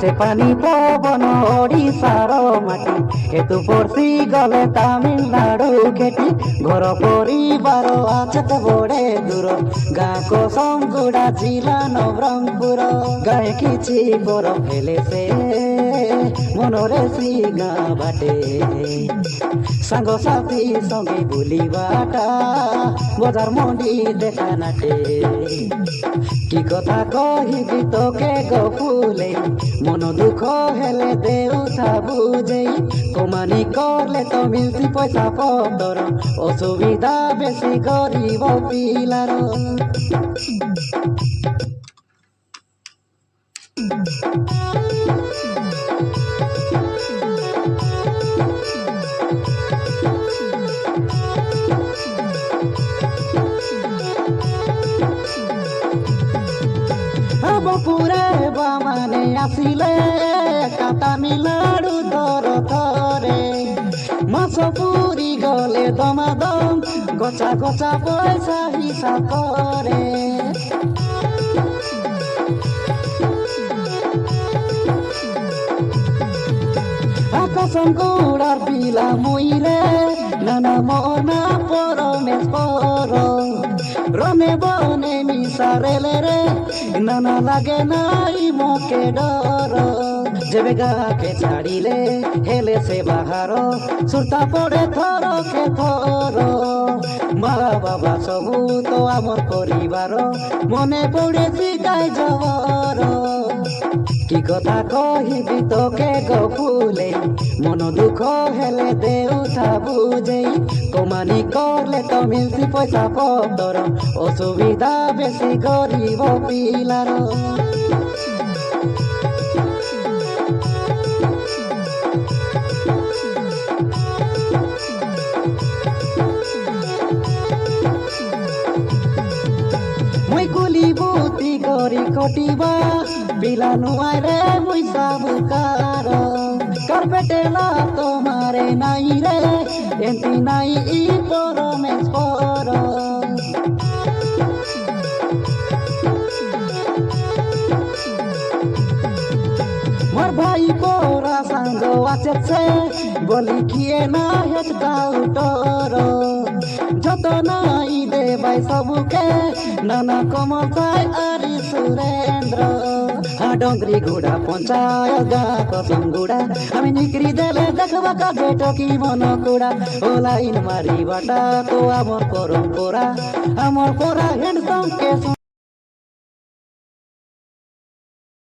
से पानी पवन ओडिशार माटी हेतु पड़सी गले तामिलनाडु खेती घर परिवार आछत बड़े दूर गाँ को समगुड़ा जिला नवरंगपुर गाए किछि बर फेले से मनरे सिंगा बाटे सांग साथी संगे बुलिबाटा बजार मंडी देखा नाटे कि कथा कहिबी तोके गो फुले मन दुख हेले देउथा बुझे कमानी करले तो मिलती पैसा पतर असुविधा बेसी गरीब पिलार बपुरे बामाने आसिले तामिलनाडु दर थरे मास पुरी गले दमादम गचा गचा पैसा हिसाब करे आकाशम गुड़ार पिला मुइले नाना मना परमेश पर रमे बने मिसारेले रे नाना लागे नाई मोके डर जेबे गाके छाड़िले हेले से बाहर सुरता पड़े थर के थर मा बाबा सबू तो आमर परिवार मने पड़े सिकाय जबर कि कथा कहिबी तोके गो फुले मन दुख हेले देउथा बुझे कमानी करले तो मिलती पैसा पतर असुविधा बेसी गरीब पिलार मुई कुली बुद्धि करी खटिबा बिलानु आरे मुई साबुकार करपेटेला तोमारे नाई रे एंती नाई ई परमेश पर मोर भाई पोरा सांगो आचे से बोली किए ना हेत डाउटर যত নাই দে ভাই সবুকে নানা কমল চাই আরি সুরেন্দ্র ডঙ্গরি গুড়া পঞ্চায় গা কসম গুড়া আমি নিকরি দেলে দেখবা কাজে টকি মন কুড়া ও লাইন মারি বাটা তো আমার পরম্পরা আমার পরা হ্যান্ডসম কে